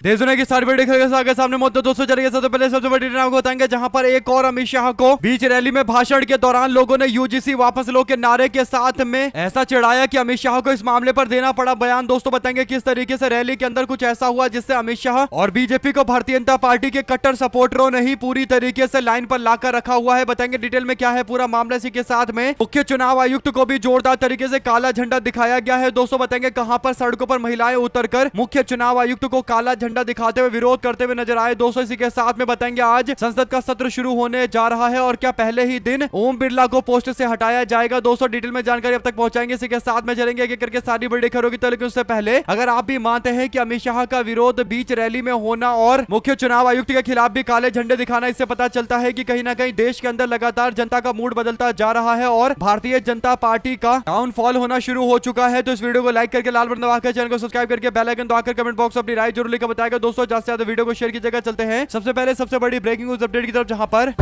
देश दुनिया की सारी बड़ी खबरें आगे सामने मौजूद दोस्तों चलेंगे। सबसे पहले सबसे बड़ी आपको बताएंगे जहां पर एक और अमित शाह को बीच रैली में भाषण के दौरान लोगों ने यूजीसी वापस लो के नारे के साथ में ऐसा चिढ़ाया कि अमित शाह को इस मामले पर देना पड़ा बयान। दोस्तों बताएंगे किस तरीके से रैली के अंदर कुछ ऐसा हुआ जिससे अमित शाह और बीजेपी को भारतीय जनता पार्टी के कट्टर सपोर्टरों ने ही पूरी तरीके से लाइन पर लाकर रखा हुआ है। बताएंगे डिटेल में क्या है पूरा मामला। इसी के साथ में मुख्य चुनाव आयुक्त को भी जोरदार तरीके से काला झंडा दिखाया गया है। दोस्तों बताएंगे कहां पर सड़कों पर महिलाएं उतरकर मुख्य चुनाव आयुक्त को काला झंडा दिखाते हुए विरोध करते हुए नजर आए। दोस्तों इसी के साथ में बताएंगे आज संसद का सत्र शुरू होने जा रहा है और क्या पहले ही दिन ओम बिरला को पोस्ट से हटाया जाएगा। दोस्तों डिटेल में जानकारी अब तक पहुंचाएंगे। इसी के साथ में चलेंगे एक एक करके सारी बड़ी खबरों की तरफ। लेकिन उससे पहले अगर आप भी मानते हैं कि अमित शाह का विरोध बीच रैली में होना और मुख्य चुनाव आयुक्त के खिलाफ भी काले झंडे दिखाना, इससे पता चलता है कि कहीं ना कहीं देश के अंदर लगातार जनता का मूड बदलता जा रहा है और भारतीय जनता पार्टी का डाउनफॉल होना शुरू हो चुका है। तो इस वीडियो को लाइक करके लाल बटन दबाकर चैनल को सब्सक्राइब करके बेल आइकन दबाकर कमेंट बॉक्स में अपनी राय जरूर लिखकर बताएगा। दोस्तों ज्यादा से ज्यादा वीडियो को शेयर कीजिएगा। चलते हैं सबसे पहले सबसे बड़ी ब्रेकिंग न्यूज अपडेट की तरफ, जहां पर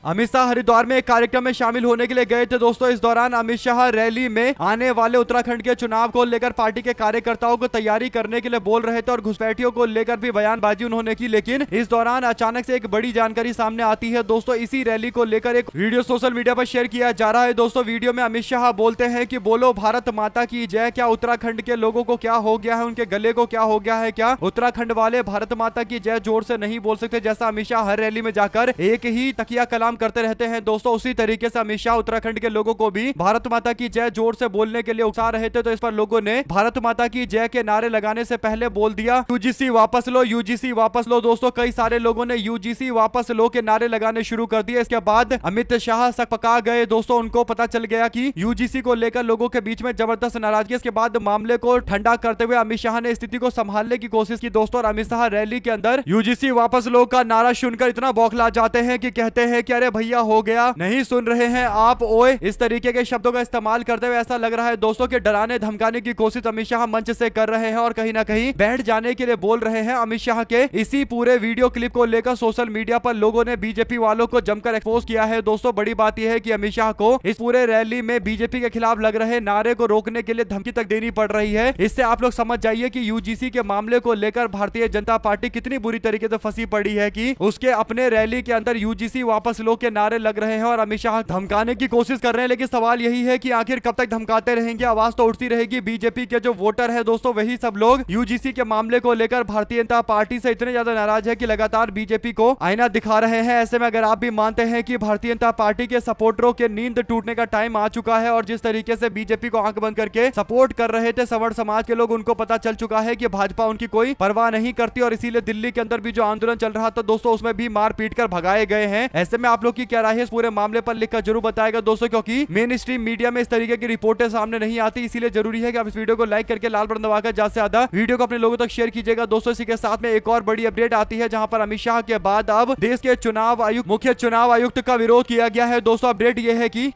अमित शाह हरिद्वार में एक कार्यक्रम में शामिल होने के लिए गए थे। दोस्तों इस दौरान अमित शाह रैली में आने वाले उत्तराखंड के चुनाव को लेकर पार्टी के कार्यकर्ताओं को तैयारी करने के लिए बोल रहे थे और घुसपैठियों को लेकर भी बयानबाजी उन्होंने की। लेकिन इस दौरान अचानक से एक बड़ी जानकारी सामने आती है। दोस्तों इसी रैली को लेकर एक वीडियो सोशल मीडिया पर शेयर किया जा रहा है। दोस्तों वीडियो में अमित शाह बोलते हैं कि बोलो भारत माता की जय। क्या उत्तराखंड के लोगों को क्या हो गया है, उनके गले को क्या हो गया है? क्या उत्तराखंड वाले भारत माता की जय जोर से नहीं बोल सकते जैसा अमित शाह हर रैली में जाकर एक ही तकिया कलाम करते रहते हैं। दोस्तों उसी तरीके से अमित शाह उत्तराखंड के लोगों को भी भारत माता की जय जोर से बोलने के लिए उकसा रहे थे। तो इस पर लोगों ने भारत माता की जय के नारे लगाने से पहले बोल दिया यूजीसी वापस लो, यूजीसी वापस लो। दोस्तों कई सारे लोगों ने यूजीसी वापस लो के नारे लगाने शुरू कर दिए। इसके बाद अमित शाह सकपका गए। दोस्तों उनको पता चल गया कि यूजीसी को लेकर लोगों के बीच में जबरदस्त नाराजगी। इसके बाद मामले को ठंडा करते हुए अमित शाह ने स्थिति को संभालने की कोशिश की। दोस्तों और अमित शाह रैली के अंदर यूजीसी वापस लो का नारा सुनकर इतना बौखला जाते हैं कि कहते हैं कि अरे भैया हो गया, नहीं सुन रहे हैं आप ओए। इस तरीके के शब्दों का इस्तेमाल करते हुए ऐसा लग रहा है दोस्तों के डराने धमकाने की कोशिश अमित शाह मंच से कर रहे हैं और कहीं ना कहीं बैठ जाने के लिए बोल रहे हैं। अमित शाह के इसी पूरे वीडियो क्लिप को लेकर सोशल मीडिया पर लोगों ने बीजेपी वालों को जमकर एक्सपोज किया है। दोस्तों बड़ी बात यह है कि अमित शाह को इस पूरे रैली में बीजेपी के खिलाफ लग रहे नारे को रोकने के लिए धमकी तक देनी पड़ रही है। इससे आप लोग समझ जाइए कि यूजीसी के मामले को लेकर भारतीय जनता पार्टी कितनी बुरी तरीके से फंसी पड़ी है कि उसके अपने रैली के अंदर यूजीसी वापस लो के नारे लग रहे हैं और अमित शाह धमकाने की कोशिश कर रहे हैं। लेकिन सवाल यही है कि आखिर कब तक धमकाते रहेंगे? आवाज तो उठती रहेगी। बीजेपी के जो वोटर है दोस्तों वही सब लोग यूजीसी के मामले को लेकर भारतीय जनता पार्टी से इतने ज्यादा नाराज है कि लगातार बीजेपी को आईना दिखा रहे हैं। ऐसे में अगर आप भी मानते हैं कि भारतीय जनता पार्टी के सपोर्टरों के नींद टूटने का टाइम आ चुका है और जिस तरीके से बीजेपी को आंख बंद करके सपोर्ट कर रहे थे सवर्ण समाज के लोग, उनको पता चल चुका है कि भाजपा उनकी कोई परवाह नहीं करती और इसीलिए दिल्ली के अंदर भी जो आंदोलन चल रहा था दोस्तों उसमें भी मार पीट कर भगाए गए हैं। ऐसे में आप लोग की क्या राय है इस पूरे मामले पर लिखकर जरूर बताएगा दोस्तों, क्योंकि मेन स्ट्रीम मीडिया में इस तरीके की रिपोर्टें सामने नहीं आती। इसीलिए जरूरी है कि आप इस वीडियो को लाइक करके लाल बटन दबाकर ज्यादा से ज्यादा वीडियो को अपने लोगों तक शेयर कीजिएगा। दोस्तों इसी के साथ में एक और बड़ी अपडेट आती है जहां पर अमित शाह के बाद अब देश के चुनाव आयुक्त मुख्य चुनाव आयुक्त का विरोध किया गया है। दोस्तों अपडेट यह है कि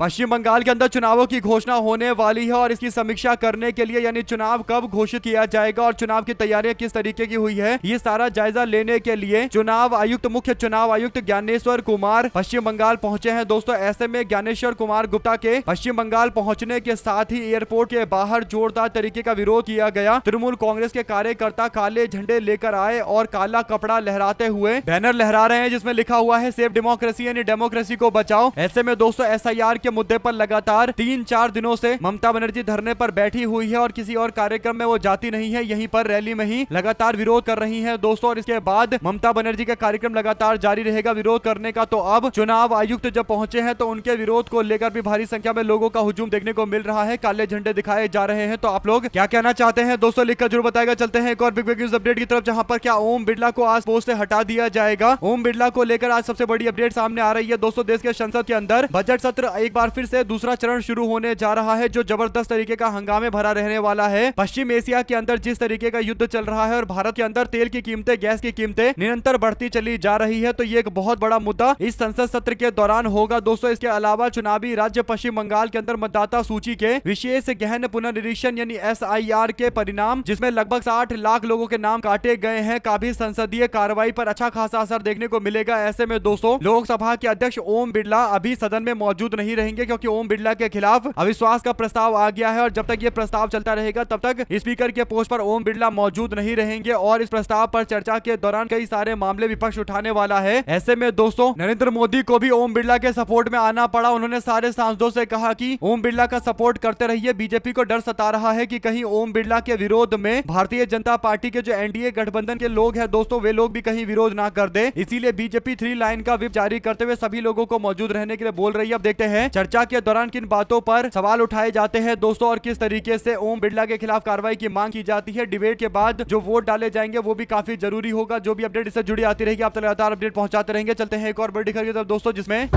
पश्चिम बंगाल के अंदर चुनावों की घोषणा होने वाली है और इसकी समीक्षा करने के लिए यानी चुनाव कब घोषित किया जाएगा और चुनाव की तैयारियां किस तरीके की हुई है ये सारा जायजा लेने के लिए चुनाव आयुक्त मुख्य चुनाव आयुक्त ज्ञानेश्वर कुमार पश्चिम बंगाल पहुंचे हैं। दोस्तों ऐसे में ज्ञानेश्वर कुमार गुप्ता के पश्चिम बंगाल पहुंचने के साथ ही एयरपोर्ट के बाहर जोरदार तरीके का विरोध किया गया। तृणमूल कांग्रेस के कार्यकर्ता काले झंडे लेकर आए और काला कपड़ा लहराते हुए बैनर लहरा रहे हैं जिसमें लिखा हुआ है सेफ डेमोक्रेसी यानी डेमोक्रेसी को बचाओ। ऐसे में दोस्तों एसआईआर के मुद्दे पर लगातार 3-4 दिनों से ममता बनर्जी धरने पर बैठी हुई है और किसी और कार्यक्रम में वो जाती नहीं है, यहीं पर रैली में ही लगातार विरोध कर रही हैं दोस्तों। और इसके बाद ममता बनर्जी का कार्यक्रम लगातार जारी रहेगा विरोध करने का। तो अब चुनाव आयुक्त जब पहुंचे हैं तो उनके विरोध को लेकर भी भारी संख्या में लोगों का हुजूम देखने को मिल रहा है, काले झंडे दिखाए जा रहे हैं। तो आप लोग क्या कहना चाहते हैं दोस्तों लिखकर जरूर बताएगा। चलते हैं एक और बिग न्यूज अपडेट की तरफ, जहां पर क्या ओम बिरला को आज पोस्ट से हटा दिया जाएगा? ओम बिरला को लेकर आज सबसे बड़ी अपडेट सामने आ रही है दोस्तों। देश के संसद के अंदर बजट सत्र एक बार फिर से दूसरा चरण शुरू होने जा रहा है जो जबरदस्त तरीके का हंगामे भरा रहने वाला है। पश्चिम एशिया के अंदर जिस तरीके का युद्ध चल रहा है और भारत के अंदर तेल की कीमतें गैस की कीमतें निरंतर बढ़ती चली जा रही है, तो ये एक बहुत बड़ा मुद्दा इस संसद सत्र के दौरान होगा दोस्तों। इसके अलावा चुनावी राज्य पश्चिम बंगाल के अंदर मतदाता सूची के विशेष गहन पुनर्निरीक्षण यानी एसआईआर के परिणाम जिसमें लगभग 60 लाख लोगों के नाम काटे गए हैं का भी संसदीय कार्रवाई पर अच्छा खासा असर देखने को मिलेगा। ऐसे में दोस्तों लोकसभा के अध्यक्ष ओम बिरला अभी सदन में मौजूद नहीं रहेंगे, क्योंकि ओम बिरला के खिलाफ अविश्वास का प्रस्ताव आ गया है और जब तक ये प्रस्ताव चलता रहेगा तब तक स्पीकर के पोस्ट पर ओम बिरला मौजूद नहीं रहेंगे और इस प्रस्ताव पर चर्चा के दौरान कई सारे मामले विपक्ष उठाने वाला है। ऐसे में दोस्तों नरेंद्र मोदी को भी ओम बिरला के सपोर्ट में आना पड़ा। उन्होंने सारे सांसदों से कहा कि ओम बिरला का सपोर्ट करते रहिए। बीजेपी को डर सता रहा है कि कहीं ओम बिरला के विरोध में भारतीय जनता पार्टी के जो एनडीए गठबंधन के लोग हैं दोस्तों, वे लोग भी कहीं विरोध ना कर दे। इसीलिए बीजेपी 3 लाइन का व्हिप जारी करते हुए सभी लोगों को मौजूद रहने के लिए बोल रही है। अब देखते हैं चर्चा के दौरान किन बातों पर सवाल उठाए जाते हैं दोस्तों और किस तरीके से ओम बिरला के खिलाफ कार्रवाई की मांग की जाती है। डिबेट के बाद जो वोट डाले जाएंगे वो भी काफी जरूरी होगा। जो भी अपडेट इससे जुड़ी आती रहेगी आप तक लगातार अपडेट पहुंचाते रहेंगे। चलते हैं एक और बड़ी खबर की तरफ दोस्तों, जिसमें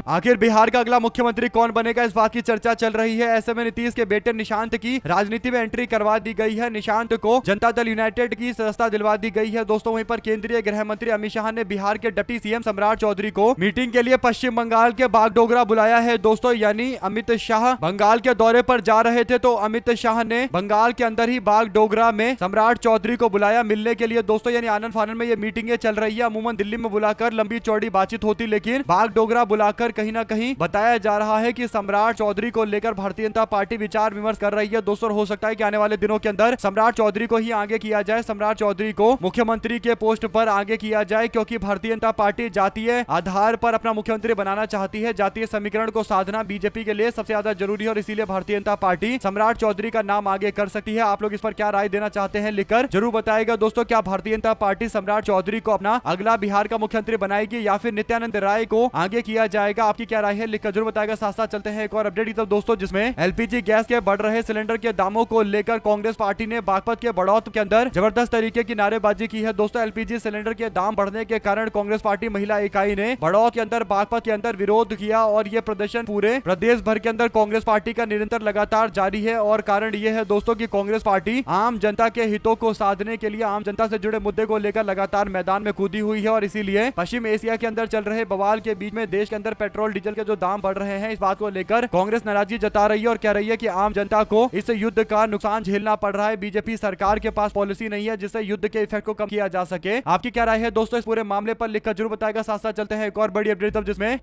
आखिर बिहार का अगला मुख्यमंत्री कौन बनेगा, इस बात की चर्चा चल रही है। ऐसे में नीतीश के बेटे निशांत की राजनीति में एंट्री करवा दी गई है। निशांत को जनता दल यूनाइटेड की सदस्यता दिलवा दी गई है दोस्तों। वहीं पर केंद्रीय गृह मंत्री अमित शाह ने बिहार के डिप्टी सीएम सम्राट चौधरी को मीटिंग के लिए पश्चिम बंगाल के बागडोगरा बुलाया है दोस्तों। यानी अमित शाह बंगाल के दौरे पर जा रहे थे तो अमित शाह ने बंगाल के अंदर ही बागडोगरा में सम्राट चौधरी को बुलाया मिलने के लिए दोस्तों। यानी आनंद फानंद में ये मीटिंगें चल रही है। अमूमन दिल्ली में बुलाकर लंबी चौड़ी बातचीत होती, लेकिन बागडोगरा बुलाकर कहीं ना कहीं बताया जा रहा है कि सम्राट चौधरी को लेकर भारतीय जनता पार्टी विचार विमर्श कर रही है दोस्तों। हो सकता है कि आने वाले दिनों के अंदर सम्राट चौधरी को ही आगे किया जाए, सम्राट चौधरी को मुख्यमंत्री के पोस्ट पर आगे किया जाए, क्योंकि भारतीय जनता पार्टी जातीय आधार पर अपना मुख्यमंत्री बनाना चाहती है। जातीय समीकरण को साधना बीजेपी के लिए सबसे ज्यादा जरूरी है और इसीलिए भारतीय जनता पार्टी सम्राट चौधरी का नाम आगे कर सकती है। आप लोग इस पर क्या राय देना चाहते हैं लिखकर जरूर बताएगा दोस्तों। क्या भारतीय जनता पार्टी सम्राट चौधरी को अपना अगला बिहार का मुख्यमंत्री बनाएगी या फिर नित्यानंद राय को आगे किया जाएगा? आपकी क्या राय है लिखकर जरूर बताएगा। साथ साथ चलते हैं एक और अपडेट की तरफ दोस्तों, जिसमें एलपीजी गैस के बढ़ रहे सिलेंडर के दामों को लेकर कांग्रेस पार्टी ने बागपत के बड़ौत के अंदर जबरदस्त तरीके की नारेबाजी की है दोस्तों। एलपीजी सिलेंडर के दाम बढ़ने के कारण कांग्रेस पार्टी महिला इकाई ने बड़ौत के अंदर बागपत के अंदर विरोध किया और ये प्रदर्शन पूरे प्रदेश भर के अंदर कांग्रेस पार्टी का निरंतर लगातार जारी है। और कारण ये है दोस्तों कि कांग्रेस पार्टी आम जनता के हितों को साधने के लिए आम जनता से जुड़े मुद्दे को लेकर लगातार मैदान में कूदी हुई है और इसीलिए पश्चिम एशिया के अंदर चल रहे बवाल के बीच में देश के अंदर पेट्रोल डीजल के जो दाम बढ़ रहे हैं, इस बात को लेकर कांग्रेस नाराजगी जता रही है और कह रही है कि आम जनता को इस युद्ध का नुकसान झेलना पड़ रहा है। बीजेपी सरकार के पास पॉलिसी नहीं है जिससे युद्ध के इफेक्ट को कम किया जा सके। आपकी क्या राय है दोस्तों इस पूरे मामले पर लिखकर जरूर बताएगा। साथ साथ चलते हैं एक और बड़ी अपडेट तब, जिसमें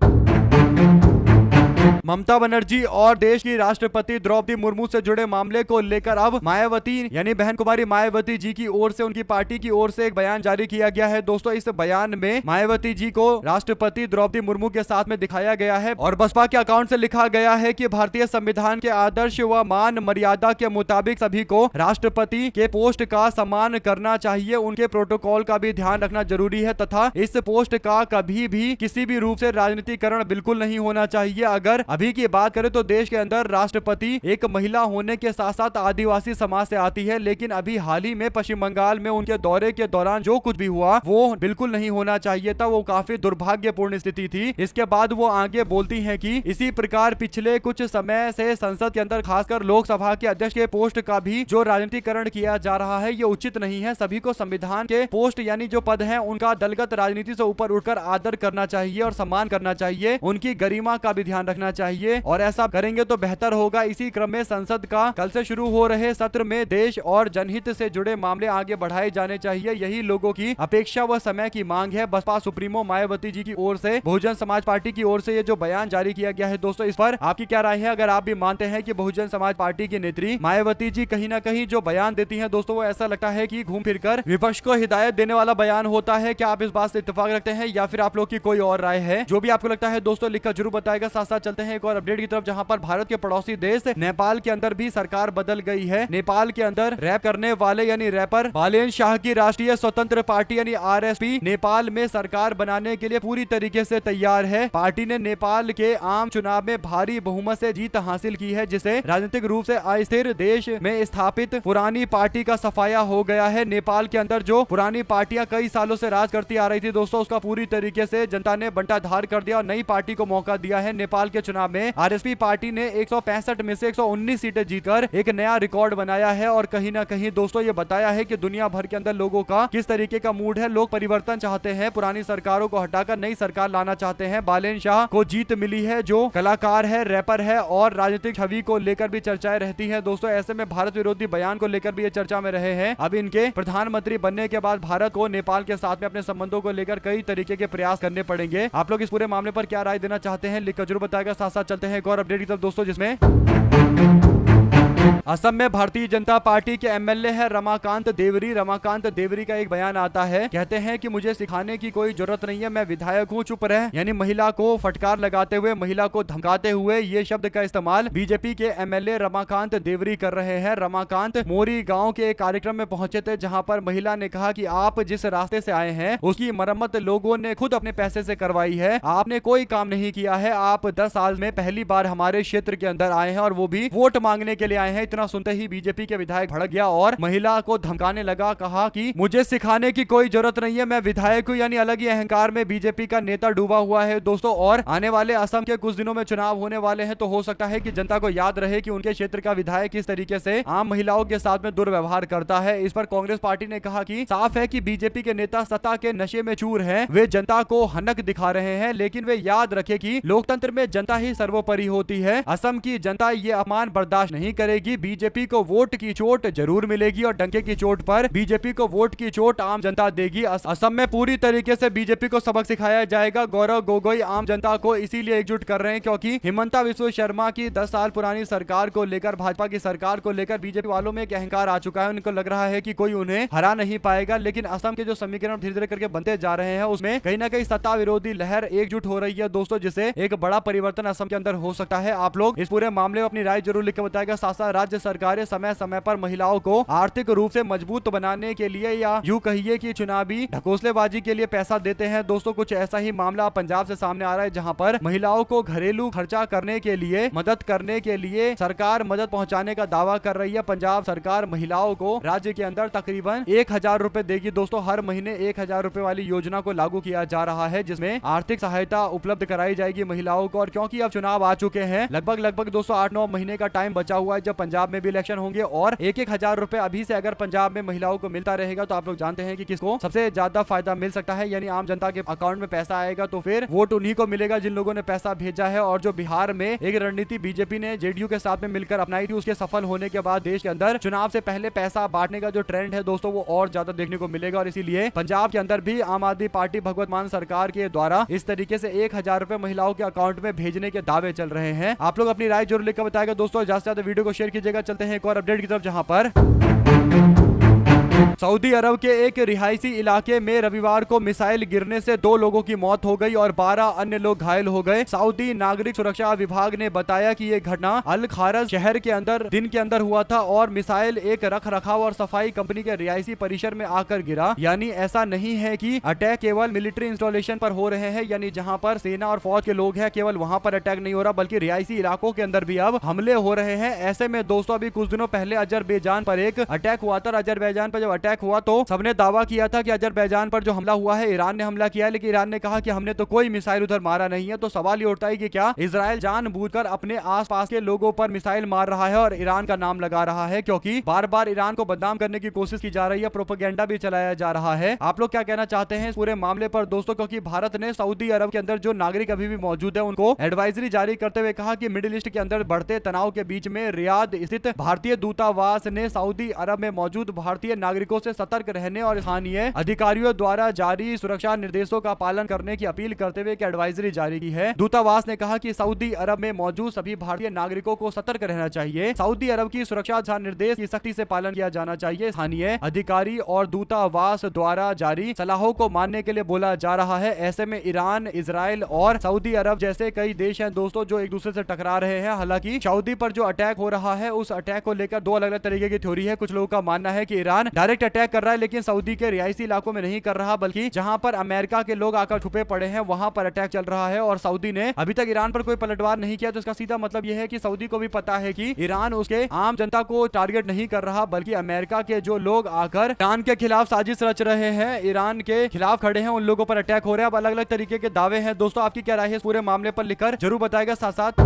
ममता बनर्जी और देश की राष्ट्रपति द्रौपदी मुर्मू से जुड़े मामले को लेकर अब मायावती यानी बहन कुमारी मायावती जी की ओर से उनकी पार्टी की ओर से एक बयान जारी किया गया है दोस्तों। इस बयान में मायावती जी को राष्ट्रपति द्रौपदी मुर्मू के साथ में दिखाया गया है और बसपा के अकाउंट से लिखा गया है कि भारतीय संविधान के आदर्श व मान मर्यादा के मुताबिक सभी को राष्ट्रपति के पोस्ट का सम्मान करना चाहिए, उनके प्रोटोकॉल का भी ध्यान रखना जरूरी है तथा इस पोस्ट का कभी भी किसी भी रूप से राजनीतिकरण बिल्कुल नहीं होना चाहिए। अगर अभी की बात करें तो देश के अंदर राष्ट्रपति एक महिला होने के साथ साथ आदिवासी समाज से आती है, लेकिन अभी हाल ही में पश्चिम बंगाल में उनके दौरे के दौरान जो कुछ भी हुआ वो बिल्कुल नहीं होना चाहिए था। वो काफी दुर्भाग्यपूर्ण स्थिति थी। इसके बाद वो आगे बोलती हैं कि इसी प्रकार पिछले कुछ समय से संसद के अंदर खासकर लोकसभा के अध्यक्ष के पोस्ट का भी जो राजनीतिकरण किया जा रहा है ये उचित नहीं है। सभी को संविधान के पोस्ट यानी जो पद है उनका दलगत राजनीति से ऊपर उठकर आदर करना चाहिए और सम्मान करना चाहिए, उनकी गरिमा का भी ध्यान रखना चाहिए और ऐसा करेंगे तो बेहतर होगा। इसी क्रम में संसद का कल से शुरू हो रहे सत्र में देश और जनहित से जुड़े मामले आगे बढ़ाए जाने चाहिए, यही लोगों की अपेक्षा व समय की मांग है। बसपा सुप्रीमो मायावती जी की ओर से बहुजन समाज पार्टी की ओर से ये जो बयान जारी किया गया है दोस्तों, इस पर आपकी क्या राय है? अगर आप भी मानते हैं कि बहुजन समाज पार्टी की नेत्री मायावती जी कहीं ना कहीं जो बयान देती हैं दोस्तों वो ऐसा लगता है कि घूम फिरकर विपक्ष को हिदायत देने वाला बयान होता है, क्या आप इस बात से इत्तेफाक रखते हैं या फिर आप लोग की कोई और राय है? जो भी आपको लगता है दोस्तों लिखकर जरूर बताएगा। साथ साथ चलते हैं एक और अपडेट की तरफ, जहां पर भारत के पड़ोसी देश नेपाल के अंदर भी सरकार बदल गई है। नेपाल के अंदर रैप करने वाले यानी रैपर बालेन शाह की राष्ट्रीय स्वतंत्र पार्टी यानी आरएसपी नेपाल में सरकार बनाने के लिए पूरी तरीके से तैयार है। पार्टी ने नेपाल के आम चुनाव में भारी बहुमत से जीत हासिल की है, जिसे राजनीतिक रूप से अस्थिर देश में स्थापित पुरानी पार्टी का सफाया हो गया है। नेपाल के अंदर जो पुरानी पार्टियां कई सालों से राज करती आ रही थी दोस्तों, उसका पूरी तरीके से जनता ने बंटाधार कर दिया और नई पार्टी को मौका दिया है। नेपाल के चुनाव चुनाव में आरएसपी पार्टी ने 165 में से 119 सीटें जीतकर एक नया रिकॉर्ड बनाया है और कहीं ना कहीं दोस्तों ये बताया है कि दुनिया भर के अंदर लोगों का किस तरीके का मूड है। लोग परिवर्तन चाहते हैं, पुरानी सरकारों को हटाकर नई सरकार लाना चाहते हैं। बालेन शाह को जीत मिली है, जो कलाकार है, रैपर है और राजनीतिक छवि को लेकर भी चर्चाएं रहती है। दोस्तों ऐसे में भारत विरोधी बयान को लेकर भी ये चर्चा में रहे हैं। अब इनके प्रधानमंत्री बनने के बाद भारत को नेपाल के साथ में अपने संबंधों को लेकर कई तरीके के प्रयास करने पड़ेंगे। आप लोग इस पूरे मामले पर क्या राय देना चाहते हैं, लिखकर जरूर बताएगा। साथ साथ चलते हैं एक और अपडेट की तरफ दोस्तों, जिसमें असम में भारतीय जनता पार्टी के एमएलए है रमाकांत देवरी। रमाकांत देवरी का एक बयान आता है, कहते हैं कि मुझे सिखाने की कोई जरूरत नहीं है, मैं विधायक हूँ, चुप रहे। यानी महिला को फटकार लगाते हुए, महिला को धमकाते हुए ये शब्द का इस्तेमाल बीजेपी के एमएलए रमाकांत देवरी कर रहे हैं। रमाकांत मोरी गांव के एक कार्यक्रम में पहुंचे थे, जहां पर महिला ने कहा कि आप जिस रास्ते से आए हैं उसकी मरम्मत लोगों ने खुद अपने पैसे से करवाई है, आपने कोई काम नहीं किया है। आप 10 साल में पहली बार हमारे क्षेत्र के अंदर आए हैं और वो भी वोट मांगने के लिए आए हैं। इतना सुनते ही बीजेपी के विधायक भड़क गया और महिला को धमकाने लगा, कहा कि मुझे सिखाने की कोई जरूरत नहीं है, मैं विधायक हूं। यानी अलग ही अहंकार में बीजेपी का नेता डूबा हुआ है दोस्तों। और आने वाले असम के कुछ दिनों में चुनाव होने वाले हैं, तो हो सकता है कि जनता को याद रहे कि उनके क्षेत्र का विधायक किस तरीके से आम महिलाओं के साथ में दुर्व्यवहार करता है। इस पर कांग्रेस पार्टी ने कहा कि साफ है कि बीजेपी के नेता सत्ता के नशे में चूर हैं, वे जनता को हनक दिखा रहे हैं, लेकिन वे याद रखे कि लोकतंत्र में जनता ही सर्वोपरि होती है। असम की जनता ये अपमान बर्दाश्त नहीं करेगी। बीजेपी को वोट की चोट जरूर मिलेगी और डंके की चोट पर बीजेपी को वोट की चोट आम जनता देगी। असम में पूरी तरीके से बीजेपी को सबक सिखाया जाएगा। गौरव गोगोई आम जनता को इसीलिए एकजुट कर रहे हैं क्योंकि हिमंता बिस्वा शर्मा की 10 साल पुरानी सरकार को लेकर, भाजपा की सरकार को लेकर बीजेपी वालों में एक अहंकार आ चुका है। उनको लग रहा है कि कोई उन्हें हरा नहीं पाएगा। लेकिन असम के जो समीकरण धीरे धीरे करके बनते जा रहे हैं, उसमें कहीं ना कहीं सत्ता विरोधी लहर एकजुट हो रही है दोस्तों, जिससे एक बड़ा परिवर्तन असम के अंदर हो सकता है। आप लोग इस पूरे मामले में अपनी राय जरूर लिख के बताएगा। साथ साथ राज्य सरकारें समय समय पर महिलाओं को आर्थिक रूप से मजबूत बनाने के लिए या यूं कहिए कि चुनावी ढकोसलेबाजी के लिए पैसा देते हैं दोस्तों। कुछ ऐसा ही मामला पंजाब से सामने आ रहा है, जहां पर महिलाओं को घरेलू खर्चा करने के लिए, मदद करने के लिए सरकार मदद पहुंचाने का दावा कर रही है। पंजाब सरकार महिलाओं को राज्य के अंदर तकरीबन 1000 रुपए देगी दोस्तों। हर महीने 1000 रुपए वाली योजना को लागू किया जा रहा है, जिसमें आर्थिक सहायता उपलब्ध कराई जाएगी महिलाओं को। और क्योंकि अब चुनाव आ चुके हैं, लगभग दोस्तों 8-9 महीने का टाइम बचा हुआ है जब पंजाब में भी इलेक्शन होंगे, और 1000 रुपए अभी से अगर पंजाब में महिलाओं को मिलता रहेगा तो आप लोग जानते हैं कि किसको सबसे ज्यादा फायदा मिल सकता है। यानी आम जनता के अकाउंट में पैसा आएगा तो फिर वोट उन्हीं को मिलेगा जिन लोगों ने पैसा भेजा है। और जो बिहार में एक रणनीति बीजेपी ने जेडीयू के साथ में मिलकर अपनाई थी, उसके सफल होने के बाद देश के अंदर चुनाव से पहले पैसा बांटने का जो ट्रेंड है दोस्तों, वो और ज्यादा देखने को मिलेगा। और इसीलिए पंजाब के अंदर भी आम आदमी पार्टी भगवत मान सरकार के द्वारा इस तरीके से 1000 रुपए महिलाओं के अकाउंट में भेजने के दावे चल रहे हैं। आप लोग अपनी राय जरूर लिखकर बताएगा दोस्तों। ज्यादा से ज्यादा वीडियो को शेयर कीजिएगा। चलते हैं एक और अपडेट की तरफ, जहां पर सऊदी अरब के एक रिहायशी इलाके में रविवार को मिसाइल गिरने से 2 लोगों की मौत हो गई और 12 अन्य लोग घायल हो गए। सऊदी नागरिक सुरक्षा विभाग ने बताया कि यह घटना अल खारज शहर के अंदर दिन के अंदर हुआ था और मिसाइल एक रख रखाव और सफाई कंपनी के रिहायशी परिसर में आकर गिरा। यानी ऐसा नहीं है कि अटैक केवल मिलिट्री इंस्टॉलेशन पर हो रहे हैं, यानी जहां पर सेना और फौज के लोग हैं केवल वहां पर अटैक नहीं हो रहा, बल्कि रिहायशी इलाकों के अंदर भी अब हमले हो रहे हैं। ऐसे में दोस्तों अभी कुछ दिनों पहले अजरबैजान पर एक अटैक हुआ था। अजरबैजान पर जब अटैक हुआ तो सबने दावा किया था कि अजरबैजान पर जो हमला हुआ है ईरान ने हमला किया है, लेकिन ईरान ने कहा कि हमने तो कोई मिसाइल उधर मारा नहीं है। तो सवाल ये उठता है कि क्या इजराइल जानबूझकर अपने आसपास के लोगों पर मिसाइल मार रहा है और ईरान का नाम लगा रहा है, क्योंकि बार बार ईरान को बदनाम करने की कोशिश की जा रही है, प्रोपेगेंडा भी चलाया जा रहा है। आप लोग क्या कहना चाहते हैं इस पूरे मामले पर दोस्तों? क्योंकि भारत ने सऊदी अरब के अंदर जो नागरिक अभी भी मौजूद है उनको एडवाइजरी जारी करते हुए कहा कि मिडिल ईस्ट के अंदर बढ़ते तनाव के बीच में रियाद स्थित भारतीय दूतावास ने सऊदी अरब में मौजूद भारतीय नागरिकों से सतर्क रहने और स्थानीय अधिकारियों द्वारा जारी सुरक्षा निर्देशों का पालन करने की अपील करते हुए एक एडवाइजरी जारी की है। दूतावास ने कहा कि सऊदी अरब में मौजूद सभी भारतीय नागरिकों को सतर्क रहना चाहिए। सऊदी अरब की सुरक्षा निर्देश की सख्ती से पालन किया जाना चाहिए। स्थानीय अधिकारी और दूतावास द्वारा जारी सलाहों को मानने के लिए बोला जा रहा है। ऐसे में ईरान, इजराइल और सऊदी अरब जैसे कई देश हैं दोस्तों जो एक दूसरे से टकरा रहे हैं। हालांकि सऊदी पर जो अटैक हो रहा है उस अटैक को लेकर 2 अलग अलग तरीके की थ्योरी है। कुछ लोगों का मानना है कि ईरान डायरेक्ट अटैक कर रहा है, लेकिन सऊदी के रिहायशी इलाकों में नहीं कर रहा, बल्कि जहां पर अमेरिका के लोग आकर छुपे पड़े हैं वहां पर अटैक चल रहा है। और सऊदी ने अभी तक ईरान पर कोई पलटवार नहीं किया, तो इसका सीधा मतलब यह है कि सऊदी को भी पता है कि ईरान उसके आम जनता को टारगेट नहीं कर रहा, बल्कि अमेरिका के जो लोग आकर ईरान के खिलाफ साजिश रच रहे हैं, ईरान के खिलाफ खड़े हैं, उन लोगों पर अटैक हो रहा है। अब अलग अलग तरीके के दावे हैं। दोस्तों आपकी क्या राय है इस पूरे मामले पर लिखकर जरूर बताएगा। साथ साथ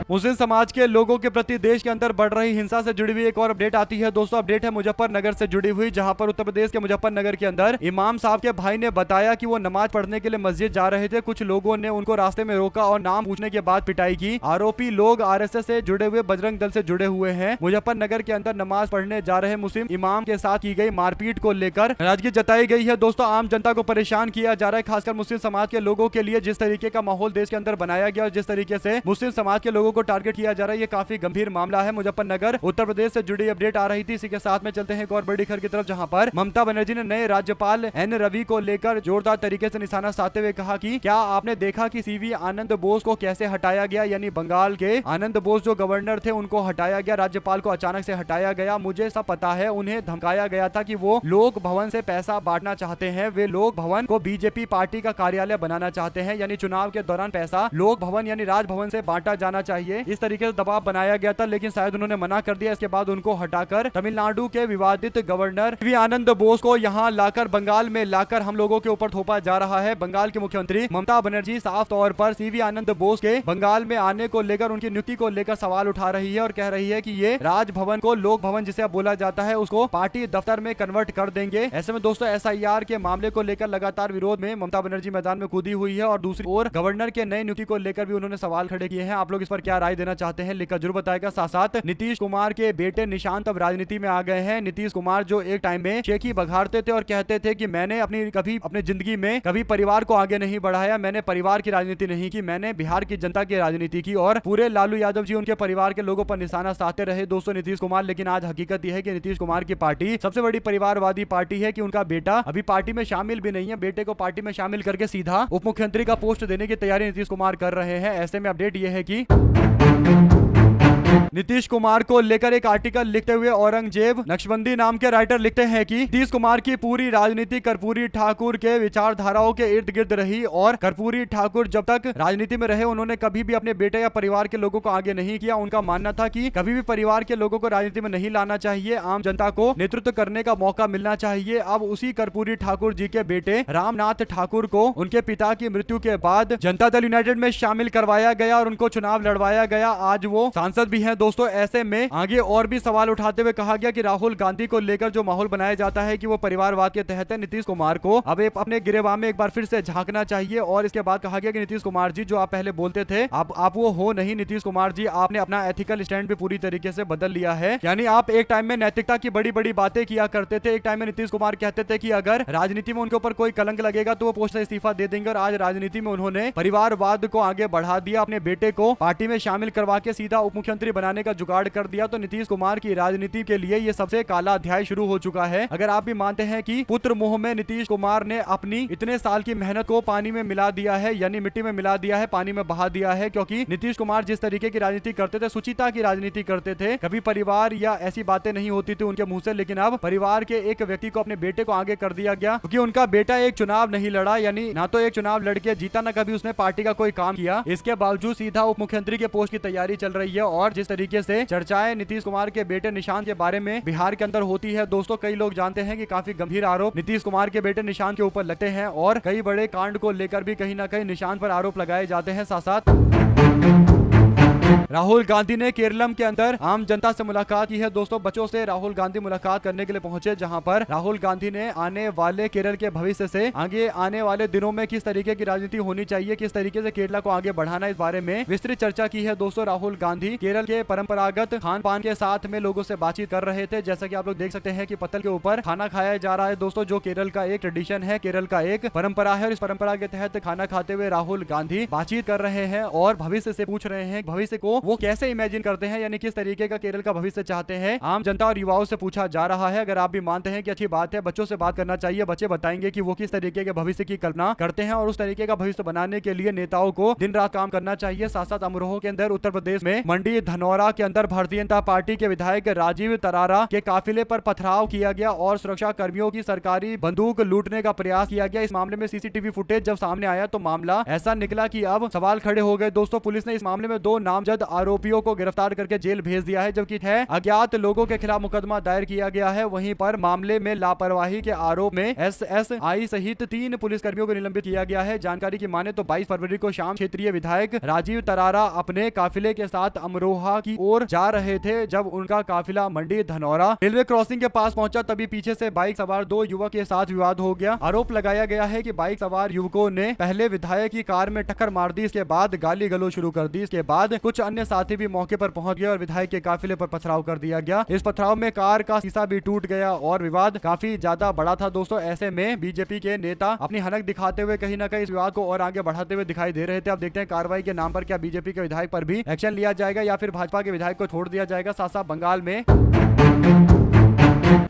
मुस्लिम समाज के लोगों के प्रति देश के अंदर बढ़ रही हिंसा से जुड़ी हुई एक और अपडेट आती है। दोस्तों अपडेट है मुजफ्फरनगर से जुड़ी हुई, जहां पर उत्तर प्रदेश के मुजफ्फरनगर के अंदर इमाम साहब के भाई ने बताया कि वो नमाज पढ़ने के लिए मस्जिद जा रहे थे। कुछ लोगों ने उनको रास्ते में रोका और नाम पूछने के बाद पिटाई की। आरोपी लोग आरएसएस से जुड़े हुए, बजरंग दल से जुड़े हुए हैं। मुजफ्फरनगर के अंदर नमाज पढ़ने जा रहे मुस्लिम इमाम के साथ की गई मारपीट को लेकर नाराजगी जताई गई है। दोस्तों आम जनता को परेशान किया जा रहा है, खासकर मुस्लिम समाज के लोगों के लिए। जिस तरीके का माहौल देश के अंदर बनाया गया और जिस तरीके से मुस्लिम समाज के लोगों को टारगेट किया जा रहा है, ये काफी गंभीर मामला है। मुजफ्फरनगर उत्तर प्रदेश से जुड़ी अपडेट आ रही थी। इसी के साथ में चलते हैं एक और बड़ी खबर की तरफ, जहां पर ममता बनर्जी ने नए राज्यपाल एन रवि को लेकर जोरदार तरीके से निशाना साधते हुए कहा कि क्या आपने देखा कि सीवी आनंद बोस को कैसे हटाया गया, यानी बंगाल के आनंद बोस जो गवर्नर थे उनको हटाया गया, राज्यपाल को अचानक से हटाया गया। मुझे सब पता है, उन्हें धमकाया गया था कि वो लोक भवन से पैसा बांटना चाहते हैं, वे लोक भवन को बीजेपी पार्टी का कार्यालय बनाना चाहते हैं, यानी चुनाव के दौरान पैसा लोक भवन यानी राजभवन से बांटा जाना चाहिए। इस तरीके से दबाव बनाया गया था, लेकिन शायद उन्होंने मना कर दिया। इसके बाद उनको हटाकर तमिलनाडु के विवादित गवर्नर वी आनंद बोस को यहां लाकर, बंगाल में लाकर हम लोगों के ऊपर थोपा जा रहा है। बंगाल की मुख्यमंत्री ममता बनर्जी साफ तौर पर सीवी आनंद बोस के बंगाल में आने को लेकर, उनकी नियुक्ति को लेकर सवाल उठा रही है और कह रही है कि ये राजभवन को लोक भवन जिसे अब बोला जाता है उसको पार्टी दफ्तर में कन्वर्ट कर देंगे। ऐसे में दोस्तों एसआईआर के मामले को लेकर लगातार विरोध में ममता बनर्जी मैदान में कूदी हुई है और दूसरी ओर गवर्नर के नए नियुक्ति को लेकर भी उन्होंने सवाल खड़े किए हैं। आप लोग इस पर क्या राय देना चाहते हैं लिखकर जरूर बताएगा। साथ साथ नीतीश कुमार के बेटे निशांत अब राजनीति में आ गए हैं। नीतीश कुमार जो एक टाइम में शेखी बघाड़ते थे और कहते थे कि मैंने अपनी जिंदगी में कभी परिवार को आगे नहीं बढ़ाया, मैंने परिवार की राजनीति नहीं की, मैंने बिहार की जनता की राजनीति की, और पूरे लालू यादव जी उनके परिवार के लोगों पर निशाना साधते रहे दोस्तों नीतीश कुमार। लेकिन आज हकीकत यह है कि नीतीश कुमार की पार्टी सबसे बड़ी परिवारवादी पार्टी है कि उनका बेटा अभी पार्टी में शामिल भी नहीं है। बेटे को पार्टी में शामिल करके सीधा उप मुख्यमंत्री का पोस्ट देने की तैयारी नीतीश कुमार कर रहे हैं। ऐसे में अपडेट यह है कि नीतीश कुमार को लेकर एक आर्टिकल लिखते हुए औरंगजेब नक्शबंदी नाम के राइटर लिखते हैं कि नीतीश कुमार की पूरी राजनीति कर्पूरी ठाकुर के विचारधाराओं के इर्द गिर्द रही और कर्पूरी ठाकुर जब तक राजनीति में रहे उन्होंने कभी भी अपने बेटे या परिवार के लोगों को आगे नहीं किया। उनका मानना था कि कभी भी परिवार के लोगों को राजनीति में नहीं लाना चाहिए, आम जनता को नेतृत्व करने का मौका मिलना चाहिए। अब उसी कर्पूरी ठाकुर जी के बेटे रामनाथ ठाकुर को उनके पिता की मृत्यु के बाद जनता दल यूनाइटेड में शामिल करवाया गया और उनको चुनाव लड़वाया गया। आज वो सांसद भी हैं दोस्तों। ऐसे में आगे और भी सवाल उठाते हुए कहा गया कि राहुल गांधी को लेकर जो माहौल बनाया जाता है कि वो परिवारवाद के तहत है, नीतीश कुमार को अब अपने गिरेबान में एक बार फिर से झांकना चाहिए। और इसके बाद कहा गया कि नीतीश कुमार जी जो आप पहले बोलते थे आप वो हो नहीं। नीतीश कुमार जी आपने अपना एथिकल स्टैंड भी पूरी तरीके से बदल लिया है, यानी आप एक टाइम में नैतिकता की बड़ी बड़ी बातें किया करते थे। एक टाइम में नीतीश कुमार कहते थे कि अगर राजनीति में उनके ऊपर कोई कलंक लगेगा तो वो पोस्ट से इस्तीफा दे देंगे, और आज राजनीति में उन्होंने परिवारवाद को आगे बढ़ा दिया, अपने बेटे को पार्टी में शामिल करवा के सीधा उप मुख्यमंत्री बनाने का जुगाड़ कर दिया। तो नीतीश कुमार की राजनीति के लिए ये सबसे काला अध्याय शुरू हो चुका है। अगर आप भी मानते हैं कि पुत्र मोह में नीतीश कुमार ने अपनी इतने साल की मेहनत को पानी में मिला दिया है, यानी मिट्टी में मिला दिया है, पानी में बहा दिया है, क्योंकि नीतीश कुमार जिस तरीके की राजनीति करते थे, सुचिता की राजनीति करते थे, कभी परिवार या ऐसी बातें नहीं होती थी उनके मुंह से। लेकिन अब परिवार के एक व्यक्ति को, अपने बेटे को आगे कर दिया गया, क्योंकि उनका बेटा एक चुनाव नहीं लड़ा, यानी ना तो एक चुनाव लड़के जीता, ना कभी उसने पार्टी का कोई काम किया। इसके बावजूद सीधा उप मुख्यमंत्री के पोस्ट की तैयारी चल रही है। और जिस तरीके से चर्चाएं नीतीश कुमार के बेटे निशांत के बारे में बिहार के अंदर होती है दोस्तों, कई लोग जानते हैं कि काफी गंभीर आरोप नीतीश कुमार के बेटे निशांत के ऊपर लगते हैं और कई बड़े कांड को लेकर भी कहीं ना कहीं निशांत पर आरोप लगाए जाते हैं। साथ साथ राहुल गांधी ने केरलम के अंदर आम जनता से मुलाकात की है दोस्तों। बच्चों से राहुल गांधी मुलाकात करने के लिए पहुंचे, जहां पर राहुल गांधी ने आने वाले केरल के भविष्य से आगे आने वाले दिनों में किस तरीके की राजनीति होनी चाहिए, किस तरीके से केरला को आगे बढ़ाना, इस बारे में विस्तृत चर्चा की है दोस्तों। राहुल गांधी केरल के परंपरागत खान पान के साथ में लोगों से बातचीत कर रहे थे। जैसा कि आप लोग देख सकते हैं कि पत्तल के ऊपर खाना खाया जा रहा है दोस्तों, जो केरल का एक ट्रेडिशन है, केरल का एक परंपरा है। और इस परंपरा के तहत खाना खाते हुए राहुल गांधी बातचीत कर रहे हैं और भविष्य से पूछ रहे हैं, भविष्य को वो कैसे इमेजिन करते हैं, यानी किस तरीके का केरल का भविष्य चाहते हैं, आम जनता और युवाओं से पूछा जा रहा है। अगर आप भी मानते हैं कि अच्छी बात है, बच्चों से बात करना चाहिए, बच्चे बताएंगे कि वो किस तरीके के भविष्य की कल्पना करते हैं और उस तरीके का भविष्य बनाने के लिए नेताओं को दिन रात काम करना चाहिए। साथ साथ अमरोह के अंदर उत्तर प्रदेश में मंडी धनौरा के अंदर भारतीय जनता पार्टी के विधायक राजीव तरारा के काफिले पर पथराव किया गया और सुरक्षा कर्मियों की सरकारी बंदूक लूटने का प्रयास किया गया। इस मामले में सीसीटीवी फुटेज जब सामने आया तो मामला ऐसा निकला कि अब सवाल खड़े हो गए। दोस्तों, पुलिस ने इस मामले में 2 नामजद आरोपियों को गिरफ्तार करके जेल भेज दिया है, जबकि 6 अज्ञात लोगों के खिलाफ मुकदमा दायर किया गया है। वहीं पर मामले में लापरवाही के आरोप में एसएसआई सहित 3 पुलिसकर्मियों को निलंबित किया गया है। जानकारी की माने तो 22 फरवरी को शाम क्षेत्रीय विधायक राजीव तरारा अपने काफिले के साथ अमरोहा की ओर जा रहे थे। जब उनका काफिला मंडी धनौरा रेलवे क्रॉसिंग के पास पहुंचा, तभी पीछे से बाइक सवार 2 युवक के साथ विवाद हो गया। आरोप लगाया गया है कि बाइक सवार युवकों ने पहले विधायक की कार में टक्कर मार दी, इसके बाद गाली गलौज शुरू कर दी। इसके बाद कुछ अन्य साथी भी मौके पर पहुंच गए और विधायक के काफिले पर पथराव कर दिया गया। इस पथराव में कार का शीशा भी टूट गया और विवाद काफी ज्यादा बड़ा था। दोस्तों, ऐसे में बीजेपी के नेता अपनी हनक दिखाते हुए कहीं ना कहीं इस विवाद को और आगे बढ़ाते हुए दिखाई दे रहे थे। अब देखते हैं कार्रवाई के नाम पर क्या बीजेपी के विधायक पर भी एक्शन लिया जाएगा या फिर भाजपा के विधायक को छोड़ दिया जाएगा। साथ साथ बंगाल में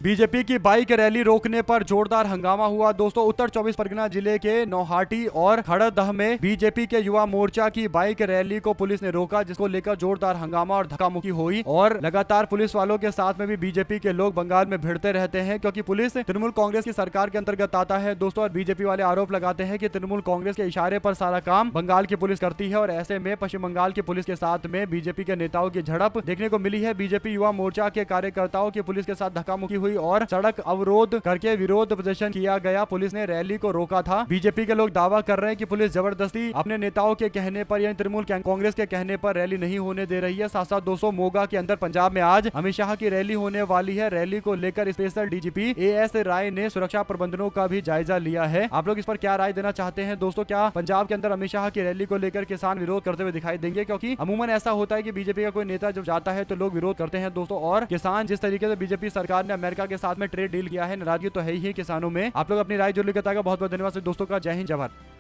बीजेपी की बाइक रैली रोकने पर जोरदार हंगामा हुआ। दोस्तों, उत्तर 24 परगना जिले के नौहाटी और खड़दह में बीजेपी के युवा मोर्चा की बाइक रैली को पुलिस ने रोका, जिसको लेकर जोरदार हंगामा और धक्का-मुक्की हुई और लगातार पुलिस वालों के साथ में भी बीजेपी के लोग बंगाल में भिड़ते रहते हैं, क्योंकि पुलिस तृणमूल कांग्रेस की सरकार के अंतर्गत आता है। दोस्तों, और बीजेपी वाले आरोप लगाते हैं कि तृणमूल कांग्रेस के इशारे पर सारा काम बंगाल की पुलिस करती है और ऐसे में पश्चिम बंगाल की पुलिस के साथ में बीजेपी के नेताओं की झड़प देखने को मिली है। बीजेपी युवा मोर्चा के कार्यकर्ताओं की पुलिस के साथ धक्का-मुक्की हुई और सड़क अवरोध करके विरोध प्रदर्शन किया गया। पुलिस ने रैली को रोका था। बीजेपी के लोग दावा कर रहे हैं कि पुलिस जबरदस्ती अपने नेताओं के कहने पर या तृणमूल कांग्रेस के कहने पर रैली नहीं होने दे रही है। साथ साथ 200 मोगा के अंदर पंजाब में आज अमित शाह की रैली होने वाली है। रैली को लेकर स्पेशल डीजीपी एएस राय ने सुरक्षा प्रबंधनों का भी जायजा लिया है। आप लोग इस पर क्या राय देना चाहते हैं? दोस्तों, क्या पंजाब के अंदर अमित शाह की रैली को लेकर किसान विरोध करते हुए दिखाई देंगे? क्योंकि अमूमन ऐसा होता है कि बीजेपी का कोई नेता जब जाता है तो लोग विरोध करते हैं दोस्तों। और किसान जिस तरीके से बीजेपी सरकार ने अमेरिका के साथ में ट्रेड डील किया है, नाराजगी तो है ही किसानों में। आप लोग अपनी राय जरूर बताएगा। बहुत बहुत धन्यवाद दोस्तों का। जय हिंद, जय भारत।